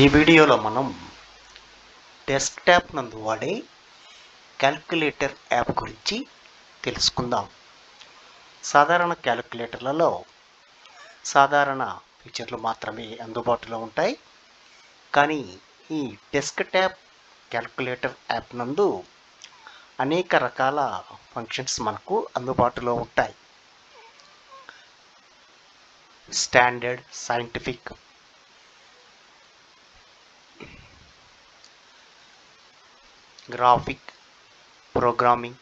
ఈ వీడియోలో మనం డెస్క్టాప్ నందు వాడే క్యాలిక్యులేటర్ యాప్ గురించి తెలుసుకుందాం. సాధారణ క్యాలిక్యులేటర్లలో సాధారణ ఫీచర్లు మాత్రమే అందుబాటులో ఉంటాయి. కానీ ఈ డెస్క్టాప్ క్యాలిక్యులేటర్ యాప్ నందు అనేక రకాల ఫంక్షన్స్ మనకు అందుబాటులో ఉంటాయి. Standard, scientific, graphic, programming,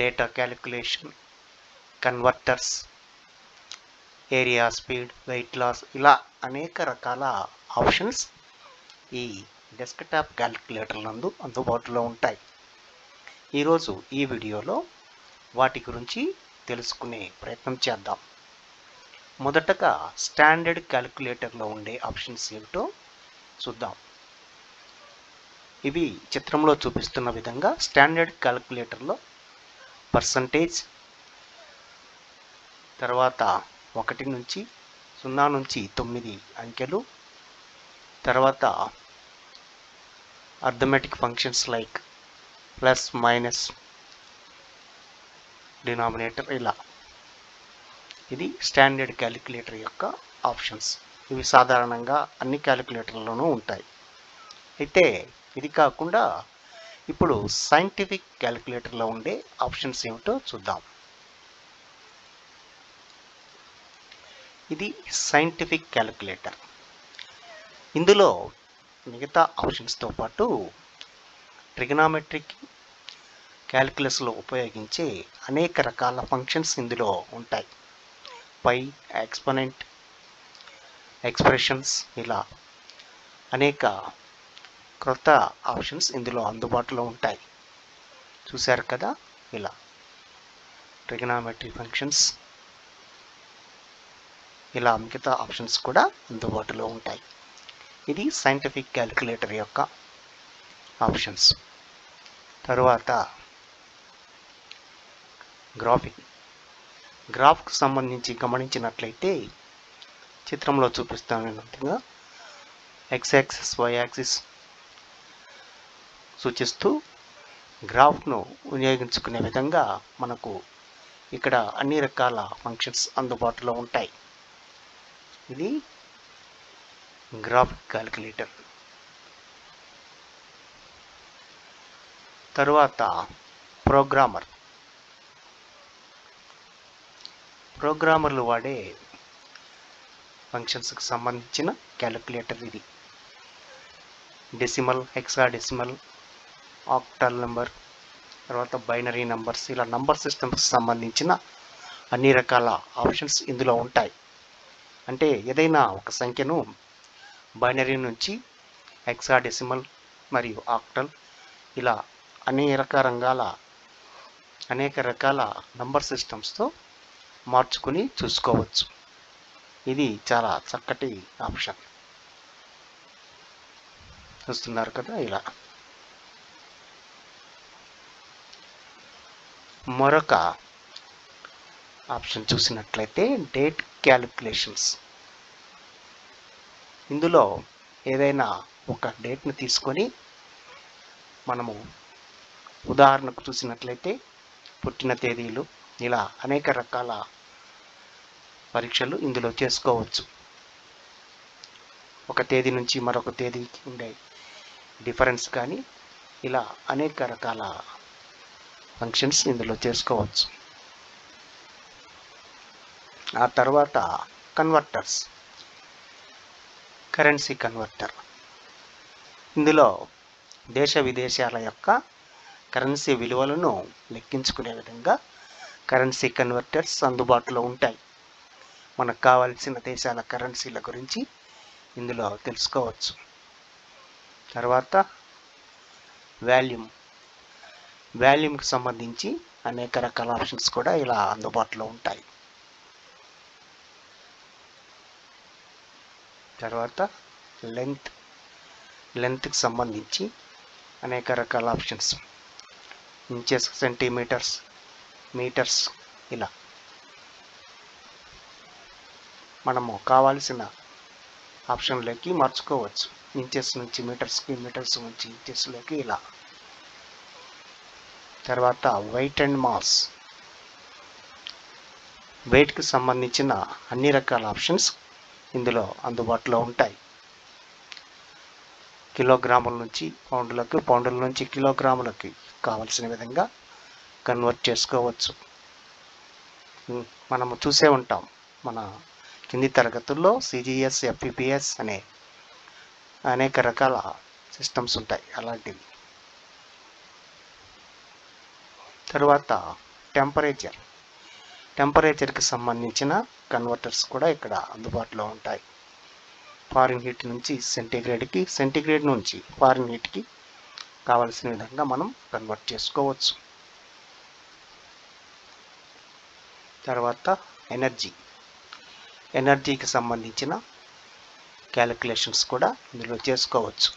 data calculation, converters, area, speed, weight loss, ఇలా అనేక రకాల ఆప్షన్స్ ఈ డెస్క్టాప్ క్యాలిక్యులేటర్ నందు అందుబాటులో ఉంటాయి. ఈరోజు ఈ వీడియోలో వాటి గురించి తెలుసుకునే ప్రయత్నం చేద్దాం. మొదటగా స్టాండర్డ్ క్యాలిక్యులేటర్లో ఉండే ఆప్షన్స్ ఏమిటో చూద్దాం. ఇవి చిత్రంలో చూపిస్తున్న విధంగా స్టాండర్డ్ క్యాలిక్యులేటర్లో పర్సంటేజ్, తర్వాత 1 నుంచి 0 నుంచి 9 అంకెలు, తర్వాత arithmetic functions like plus, minus, denominator, ఇలా. ఇది స్టాండర్డ్ క్యాలిక్యులేటర్ యొక్క ఆప్షన్స్. ఇవి సాధారణంగా అన్ని క్యాలిక్యులేటర్లోనూ ఉంటాయి. అయితే ఇది కాకుండా ఇప్పుడు సైంటిఫిక్ క్యాలిక్యులేటర్లో ఉండే ఆప్షన్స్ ఏమిటో చూద్దాం. ఇది సైంటిఫిక్ క్యాలిక్యులేటర్. ఇందులో మిగతా ఆప్షన్స్తో పాటు ట్రిగనామెట్రిక్ క్యాలిక్యులస్లో ఉపయోగించే అనేక రకాల ఫంక్షన్స్ ఇందులో ఉంటాయి. పై, ఎక్స్పోనెంట్, ఎక్స్ప్రెషన్స్, ఇలా అనేక క్రొత్త ఆప్షన్స్ ఇందులో అందుబాటులో ఉంటాయి. చూశారు కదా, ఇలా ట్రిగనామెట్రీ ఫంక్షన్స్, ఇలా మిగతా ఆప్షన్స్ కూడా అందుబాటులో ఉంటాయి. ఇది సైంటిఫిక్ క్యాలిక్యులేటర్ యొక్క ఆప్షన్స్. తరువాత గ్రాఫ్కు సంబంధించి గమనించినట్లయితే చిత్రంలో చూపిస్తున్నట్టుగా ఎక్స్ యాక్సిస్, వై యాక్సిస్ సూచిస్తూ గ్రాఫ్ను వినియోగించుకునే విధంగా మనకు ఇక్కడ అన్ని రకాల ఫంక్షన్స్ అందుబాటులో ఉంటాయి. ఇది గ్రాఫిక్ క్యాలిక్యులేటర్. తరువాత ప్రోగ్రామర్లు వాడే ఫంక్షన్స్కి సంబంధించిన క్యాలిక్యులేటర్ ఇది. డెసిమల్, హెక్సాడెసిమల్, ఆక్టల్ నెంబర్, తర్వాత బైనరీ నంబర్స్, ఇలా నంబర్ సిస్టమ్స్కి సంబంధించిన అన్ని రకాల ఆప్షన్స్ ఇందులో ఉంటాయి. అంటే ఏదైనా ఒక సంఖ్యను బైనరీ నుంచి హెక్సాడెసిమల్ మరియు ఆక్టల్, ఇలా అనేక రకాల నంబర్ సిస్టమ్స్తో మార్చుకుని చూసుకోవచ్చు. ఇది చాలా చక్కటి ఆప్షన్. చూస్తున్నారు కదా, ఇలా. మరొక ఆప్షన్ చూసినట్లయితే డేట్ క్యాలిక్యులేషన్స్. ఇందులో ఏదైనా ఒక డేట్ను తీసుకొని మనము ఉదాహరణకు చూసినట్లయితే పుట్టిన తేదీలు, ఇలా అనేక రకాల పరీక్షలు ఇందులో చేసుకోవచ్చు. ఒక తేదీ నుంచి మరొక తేదీకి ఉండే డిఫరెన్స్ కానీ, ఇలా అనేక రకాల ఫంక్షన్స్ ఇందులో చేసుకోవచ్చు. ఆ తర్వాత కన్వర్టర్స్, కరెన్సీ కన్వర్టర్. ఇందులో దేశ విదేశాల యొక్క కరెన్సీ విలువలను లెక్కించుకునే విధంగా కరెన్సీ కన్వర్టర్స్ అందుబాటులో ఉంటాయి. మనకు కావాల్సిన దేశాల కరెన్సీల గురించి ఇందులో తెలుసుకోవచ్చు. తర్వాత వాల్యూమ్కి సంబంధించి అనేక రకాల ఆప్షన్స్ కూడా ఇలా అందుబాటులో ఉంటాయి. తర్వాత లెంత్కి సంబంధించి అనేక రకాల ఆప్షన్స్, ఇంచెస్, సెంటీమీటర్స్, మీటర్స్, ఇలా మనము కావాల్సిన ఆప్షన్లోకి మార్చుకోవచ్చు. ఇంచెస్ నుంచి మీటర్స్కి, మీటర్స్ నుంచి ఇంచెస్లోకి ఇలా. తర్వాత వెయిట్ అండ్ మాస్, వెయిట్కి సంబంధించిన అన్ని రకాల ఆప్షన్స్ ఇందులో అందుబాటులో ఉంటాయి. కిలోగ్రాముల నుంచి పౌండ్లకు, పౌండ్ల నుంచి కిలోగ్రాములకి కావలసిన విధంగా కన్వర్ట్ చేసుకోవచ్చు. మనము చూసే ఉంటాం మన కింది తరగతుల్లో సిజిఎస్, ఎఫ్పిపిఎస్ అనే అనేక రకాల సిస్టమ్స్ ఉంటాయి అలాంటివి. తర్వాత టెంపరేచర్కి సంబంధించిన కన్వర్టర్స్ కూడా ఇక్కడ అందుబాటులో ఉంటాయి. ఫారిన్ హీట్ నుంచి సెంటీగ్రేడ్కి, సెంటీగ్రేడ్ నుంచి ఫారిన్ హీట్కి కావలసిన విధంగా మనం కన్వర్ట్ చేసుకోవచ్చు. తర్వాత ఎనర్జీకి సంబంధించిన క్యాలిక్యులేషన్స్ కూడా ఇందులో చేసుకోవచ్చు.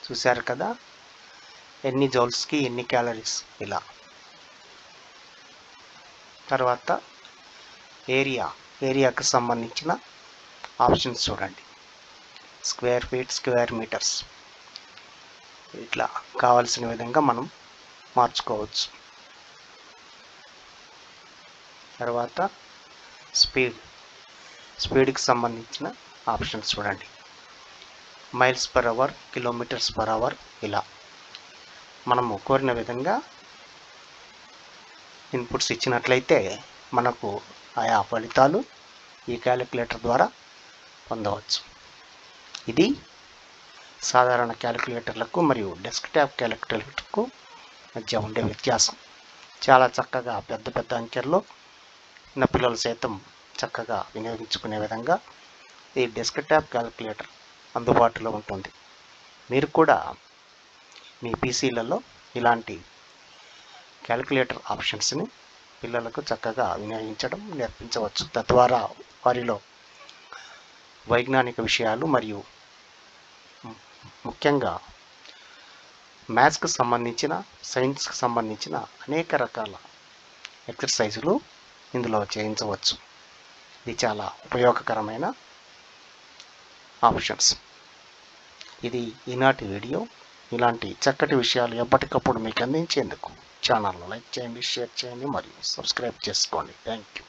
చూశారు కదా, ఎన్ని జౌల్స్కి ఎన్ని క్యాలరీస్ ఇలా. తర్వాత ఏరియాకి సంబంధించిన ఆప్షన్స్ చూడండి. స్క్వేర్ ఫీట్, స్క్వేర్ మీటర్స్, ఇట్లా కావాల్సిన విధంగా మనం మార్చుకోవచ్చు. తర్వాత స్పీడ్కి సంబంధించిన ఆప్షన్స్ చూడండి. Miles per hour, kilometres per hour ఇలా మనము కోరిన విధంగా ఇన్పుట్స్ ఇచ్చినట్లయితే మనకు ఆయా ఫలితాలు ఈ క్యాలిక్యులేటర్ ద్వారా పొందవచ్చు. ఇది సాధారణ క్యాలిక్యులేటర్లకు మరియు డెస్క్టాప్ క్యాలిక్యులేటర్కు మధ్య ఉండే వ్యత్యాసం. చాలా చక్కగా పెద్ద అంకెల్లో చిన్న పిల్లలు సైతం చక్కగా వినియోగించుకునే విధంగా ఈ డెస్క్టాప్ క్యాలిక్యులేటర్ అందుబాటులో ఉంటుంది. మీరు కూడా మీ పీసీలలో ఇలాంటి క్యాలిక్యులేటర్ ఆప్షన్స్ని పిల్లలకు చక్కగా వినియోగించడం నేర్పించవచ్చు. తద్వారా వారిలో వైజ్ఞానిక విషయాలు మరియు ముఖ్యంగా మ్యాథ్స్కి సంబంధించిన, సైన్స్కి సంబంధించిన అనేక రకాల ఎక్సర్సైజులు ఇందులో చేయించవచ్చు. ఇది చాలా ఉపయోగకరమైన ఆప్షన్స్. ఇది ఈనాటి వీడియో. ఇలాంటి చక్కటి విషయాలు ఎప్పటికప్పుడు మీకు అందించేందుకు ఛానల్ను లైక్ చేయండి, షేర్ చేయండి మరియు సబ్స్క్రైబ్ చేసుకోండి. Thank you.